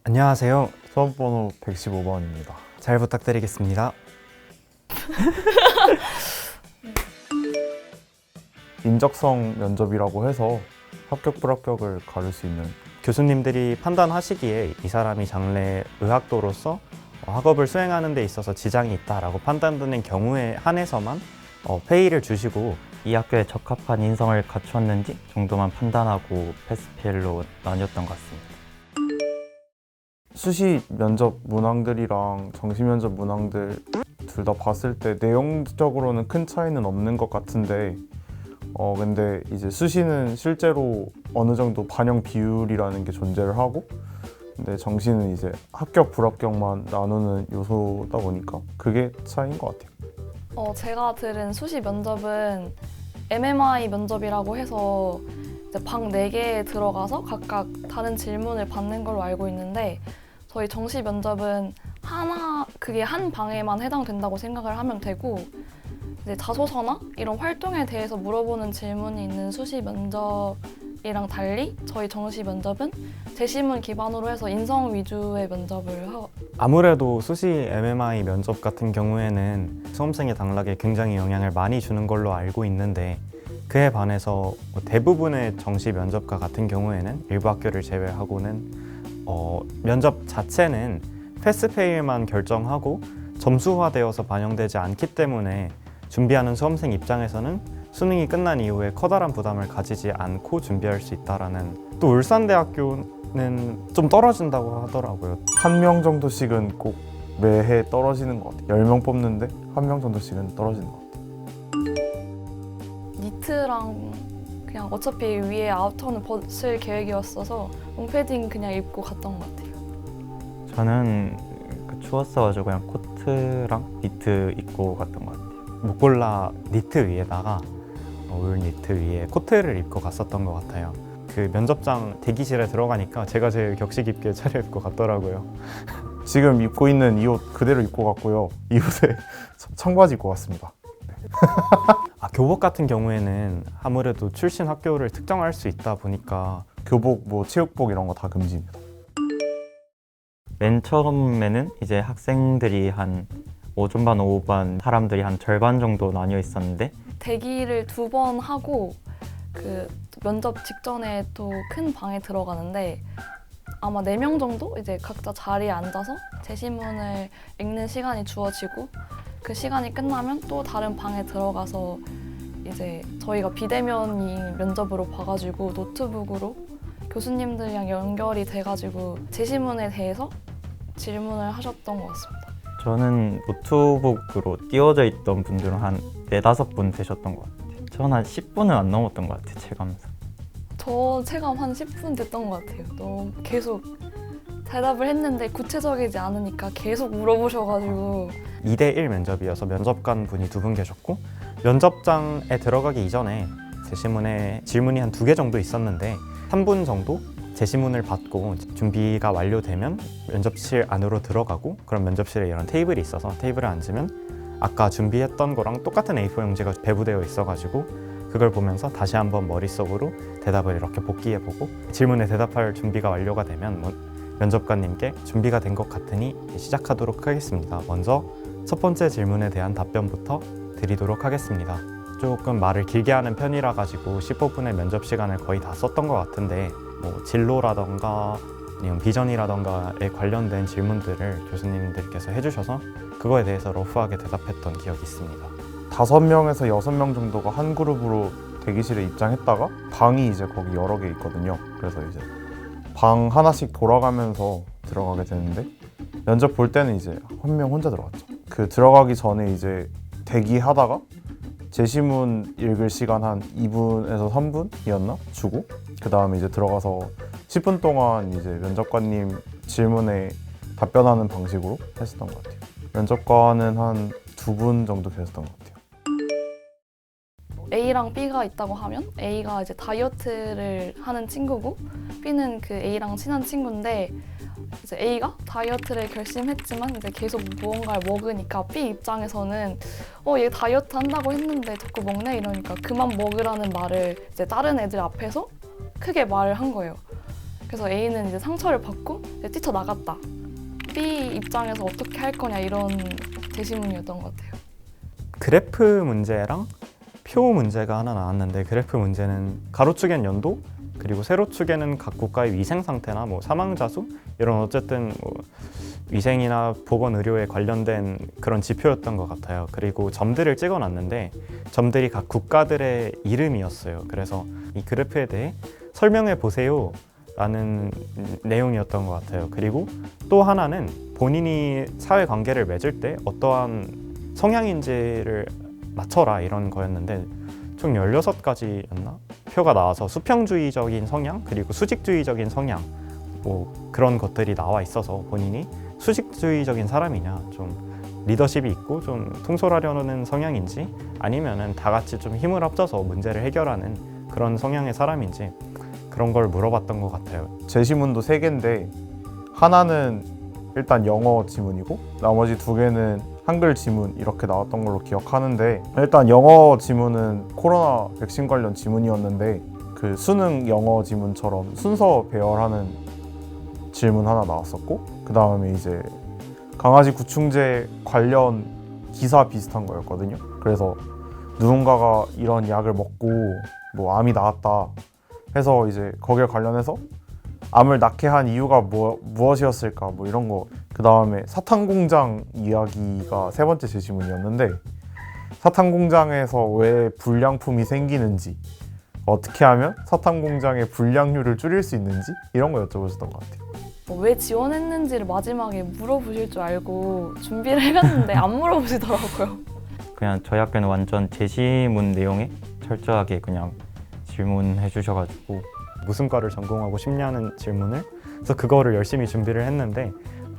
안녕하세요. 수험번호 115번입니다. 잘 부탁드리겠습니다. 인적성 면접이라고 해서 합격 불합격을 가를 수 있는 교수님들이 판단하시기에 이 사람이 장래 의학도로서 학업을 수행하는 데 있어서 지장이 있다라고 판단되는 경우에 한해서만 페이를 주시고 이 학교에 적합한 인성을 갖추었는지 정도만 판단하고 패스페일로 나뉘었던 것 같습니다. 수시 면접 문항들이랑 정시 면접 문항들 둘 다 봤을 때 내용적으로는 큰 차이는 없는 것 같은데 근데 이제 수시는 실제로 어느 정도 반영 비율이라는 게 존재를 하고 근데 정시는 이제 합격 불합격만 나누는 요소다 보니까 그게 차이인 것 같아요. 제가 들은 수시 면접은 MMI 면접이라고 해서 이제 방 4개에 들어가서 각각 다른 질문을 받는 걸로 알고 있는데 저희 정시 면접은 그게 한 방에만 해당된다고 생각을 하면 되고 이제 자소서나 이런 활동에 대해서 물어보는 질문이 있는 수시 면접이랑 달리 저희 정시 면접은 제시문 기반으로 해서 인성 위주의 면접을 아무래도 수시 MMI 면접 같은 경우에는 수험생의 당락에 굉장히 영향을 많이 주는 걸로 알고 있는데 그에 반해서 대부분의 정시 면접과 같은 경우에는 일부 학교를 제외하고는 면접 자체는 패스페일만 결정하고 점수화되어서 반영되지 않기 때문에 준비하는 수험생 입장에서는 수능이 끝난 이후에 커다란 부담을 가지지 않고 준비할 수 있다라는. 또 울산대학교는 좀 떨어진다고 하더라고요. 한 명 정도씩은 꼭 매해 떨어지는 것 같아요. 10명 뽑는데 한 명 정도씩은 떨어지는 것 같아요. 니트랑 그냥 어차피 위에 아우터는 벗을 계획이었어서 롱패딩 그냥 입고 갔던 것 같아요. 저는 추웠어가지고 그냥 코트랑 니트 입고 갔던 것 같아요. 목골라 니트 위에다가 울 니트 위에 코트를 입고 갔었던 것 같아요. 그 면접장 대기실에 들어가니까 제가 제일 격식 있게 차려입고 갔더라고요. 지금 입고 있는 이 옷 그대로 입고 갔고요. 이 옷에 청바지 입고 왔습니다. 교복 같은 경우에는 아무래도 출신 학교를 특정할 수 있다 보니까 교복, 체육복 이런 거 다 금지입니다. 맨 처음에는 이제 학생들이 한 오전반, 오후반 사람들이 한 절반 정도 나뉘어 있었는데 대기를 2번 하고 그 면접 직전에 또 큰 방에 들어가는데 아마 4명 정도 이제 각자 자리에 앉아서 제시문을 읽는 시간이 주어지고 그 시간이 끝나면 또 다른 방에 들어가서 이제 저희가 비대면이 면접으로 봐가지고 노트북으로 교수님들이랑 연결이 돼가지고 제시문에 대해서 질문을 하셨던 것 같습니다. 저는 노트북으로 띄워져 있던 분들은 한 4-5분 되셨던 것 같아요. 저는 한 10분은 안 넘었던 것 같아요, 체감상. 저 체감 한 10분 됐던 것 같아요. 너무 계속 대답을 했는데 구체적이지 않으니까 계속 물어보셔가지고 2대1 면접이어서 면접관 분이 2분 계셨고 면접장에 들어가기 이전에 제시문에 질문이 한 2개 정도 있었는데 3분 정도 제시문을 받고 준비가 완료되면 면접실 안으로 들어가고 그럼 면접실에 이런 테이블이 있어서 테이블에 앉으면 아까 준비했던 거랑 똑같은 A4 용지가 배부되어 있어가지고 그걸 보면서 다시 한번 머릿속으로 대답을 이렇게 복기해보고 질문에 대답할 준비가 완료가 되면 면접관님께 준비가 된 것 같으니 시작하도록 하겠습니다. 먼저 첫 번째 질문에 대한 답변부터 드리도록 하겠습니다. 조금 말을 길게 하는 편이라 가지고 15분의 면접 시간을 거의 다 썼던 것 같은데 진로라던가 아니면 비전이라던가에 관련된 질문들을 교수님들께서 해주셔서 그거에 대해서 러프하게 대답했던 기억이 있습니다. 5명에서 6명 정도가 한 그룹으로 대기실에 입장했다가 방이 이제 거기 여러 개 있거든요. 그래서 이제 방 하나씩 돌아가면서 들어가게 되는데 면접 볼 때는 이제 한 명 혼자 들어갔죠. 그 들어가기 전에 이제 대기하다가 제시문 읽을 시간 한 2분에서 3분이었나? 주고 그 다음에 이제 들어가서 10분 동안 이제 면접관님 질문에 답변하는 방식으로 했었던 것 같아요. 면접관은 한 2분 정도 계셨던 것 같아요. A랑 B가 있다고 하면 A가 이제 다이어트를 하는 친구고 B는 그 A랑 친한 친구인데 이제 A가 다이어트를 결심했지만 이제 계속 무언가를 먹으니까 B 입장에서는 얘 다이어트 한다고 했는데 자꾸 먹네 이러니까 그만 먹으라는 말을 이제 다른 애들 앞에서 크게 말을 한 거예요. 그래서 A는 이제 상처를 받고 이제 뛰쳐나갔다. B 입장에서 어떻게 할 거냐 이런 제시문이었던 것 같아요. 그래프 문제랑 표 문제가 하나 나왔는데, 그래프 문제는 가로축엔 연도, 그리고 세로축에는 각 국가의 위생 상태나 뭐 사망자 수 이런 어쨌든 뭐 위생이나 보건 의료에 관련된 그런 지표였던 것 같아요. 그리고 점들을 찍어놨는데 점들이 각 국가들의 이름이었어요. 그래서 이 그래프에 대해 설명해 보세요 라는 내용이었던 것 같아요. 그리고 또 하나는 본인이 사회관계를 맺을 때 어떠한 성향인지를 맞춰라 이런 거였는데, 총 16가지였나? 표가 나와서 수평주의적인 성향, 그리고 수직주의적인 성향, 뭐 그런 것들이 나와 있어서 본인이 수직주의적인 사람이냐, 좀 리더십이 있고 좀 통솔하려는 성향인지, 아니면은 다 같이 좀 힘을 합쳐서 문제를 해결하는 그런 성향의 사람인지, 그런 걸 물어봤던 것 같아요. 제시문도 3개인데 하나는 일단 영어 지문이고 나머지 2개는 한글 지문 이렇게 나왔던 걸로 기억하는데, 일단 영어 지문은 코로나 백신 관련 지문이었는데 그 수능 영어 지문처럼 순서 배열하는 질문 하나 나왔었고, 그 다음에 이제 강아지 구충제 관련 기사 비슷한 거였거든요. 그래서 누군가가 이런 약을 먹고 뭐 암이 나았다 해서 이제 거기에 관련해서 암을 낳게 한 이유가 무엇이었을까 뭐 이런 거. 그 다음에 사탕공장 이야기가 3번째 제시문이었는데, 사탕공장에서 왜 불량품이 생기는지, 어떻게 하면 사탕공장의 불량률을 줄일 수 있는지 이런 거 여쭤보셨던 것 같아요. 왜 지원했는지를 마지막에 물어보실 줄 알고 준비를 해갔는데 안 물어보시더라고요. 그냥 저희 학교는 완전 제시문 내용에 철저하게 그냥 질문해 주셔가지고 무슨 과를 전공하고 싶냐는 질문을, 그래서 그거를 열심히 준비를 했는데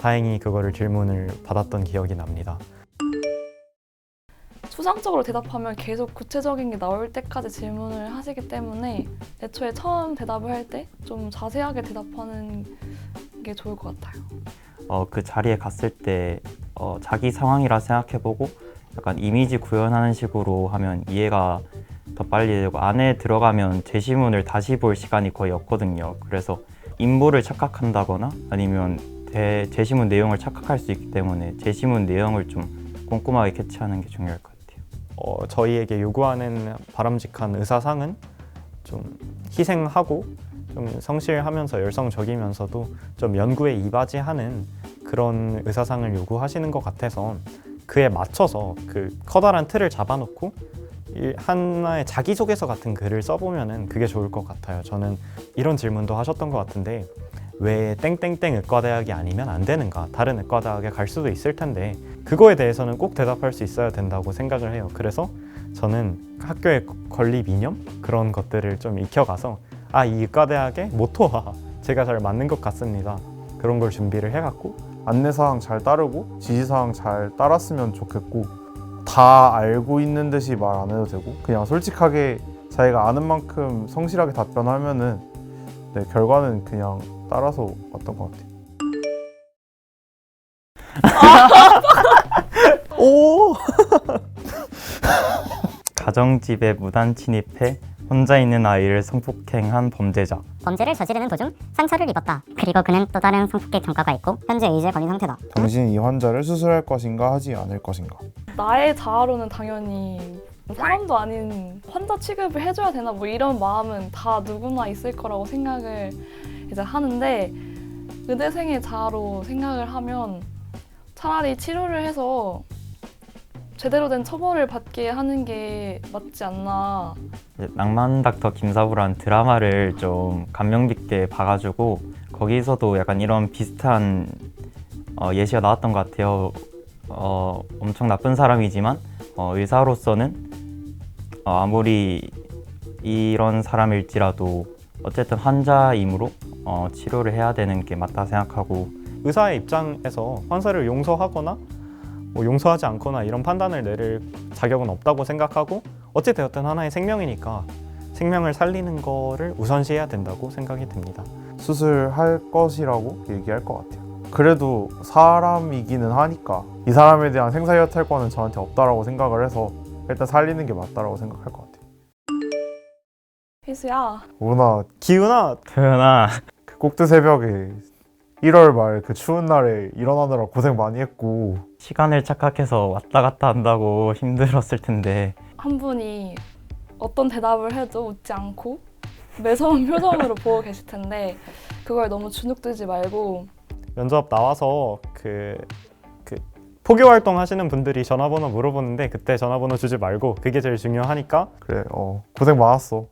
다행히 그거를 질문을 받았던 기억이 납니다. 추상적으로 대답하면 계속 구체적인 게 나올 때까지 질문을 하시기 때문에 애초에 처음 대답을 할 때 좀 자세하게 대답하는 게 좋을 것 같아요. 그 자리에 갔을 때 자기 상황이라 생각해보고 약간 이미지 구현하는 식으로 하면 이해가 더 빨리 되고, 안에 들어가면 제시문을 다시 볼 시간이 거의 없거든요. 그래서 인물을 착각한다거나 아니면 제시문 내용을 착각할 수 있기 때문에 제시문 내용을 좀 꼼꼼하게 캐치하는 게 중요할 것 같아요. 저희에게 요구하는 바람직한 의사상은 좀 희생하고 좀 성실하면서 열성적이면서도 좀 연구에 이바지하는 그런 의사상을 요구하시는 것 같아서, 그에 맞춰서 그 커다란 틀을 잡아놓고 하나의 자기소개서 같은 글을 써보면은 그게 좋을 것 같아요. 저는 이런 질문도 하셨던 것 같은데, 왜 땡땡땡 의과대학이 아니면 안 되는가? 다른 의과대학에 갈 수도 있을 텐데 그거에 대해서는 꼭 대답할 수 있어야 된다고 생각을 해요. 그래서 저는 학교의 건립 이념 그런 것들을 좀 익혀가서 이 의과대학의 모토와 제가 잘 맞는 것 같습니다. 그런 걸 준비를 해갖고 안내사항 잘 따르고 지시사항 잘 따랐으면 좋겠고, 다 알고 있는 듯이 말 안 해도 되고 그냥 솔직하게 자기가 아는 만큼 성실하게 답변하면은 결과는 그냥 따라서 왔던 것 같아요. 오! 가정집에 무단 침입해 혼자 있는 아이를 성폭행한 범죄자. 범죄를 저지르는 도중 상처를 입었다. 그리고 그는 또 다른 성폭행 전과가 있고 현재 의지에 걸린 상태다. 당신은 이 환자를 수술할 것인가 하지 않을 것인가. 나의 자아로는 당연히 사람도 아닌 환자 취급을 해줘야 되나 뭐 이런 마음은 다 누구나 있을 거라고 생각을 이제 하는데, 의대생의 자아로 생각을 하면 차라리 치료를 해서 제대로 된 처벌을 받게 하는 게 맞지 않나. 낭만 닥터 김사부라는 드라마를 좀 감명 깊게 봐가지고 거기서도 약간 이런 비슷한 예시가 나왔던 것 같아요. 엄청 나쁜 사람이지만 의사로서는 아무리 이런 사람일지라도 어쨌든 환자이므로 치료를 해야 되는 게 맞다 생각하고, 의사의 입장에서 환자를 용서하거나 뭐 용서하지 않거나 이런 판단을 내릴 자격은 없다고 생각하고, 어찌되었든 하나의 생명이니까 생명을 살리는 거를 우선시해야 된다고 생각이 듭니다. 수술할 것이라고 얘기할 것 같아요. 그래도 사람이기는 하니까 이 사람에 대한 생사여탈권은 저한테 없다라고 생각을 해서 일단 살리는 게 맞다라고 생각할 것 같아요. 희수야, 오나 기훈아, 도현아, 꼭두 새벽에 1월 말 그 추운 날에 일어나느라 고생 많이 했고 시간을 착각해서 왔다 갔다 한다고 힘들었을 텐데 한 분이 어떤 대답을 해도 웃지 않고 매서운 표정으로 보고 계실 텐데 그걸 너무 주눅들지 말고 면접 나와서 그 포교 활동 하시는 분들이 전화번호 물어보는데 그때 전화번호 주지 말고 그게 제일 중요하니까 그래 고생 많았어.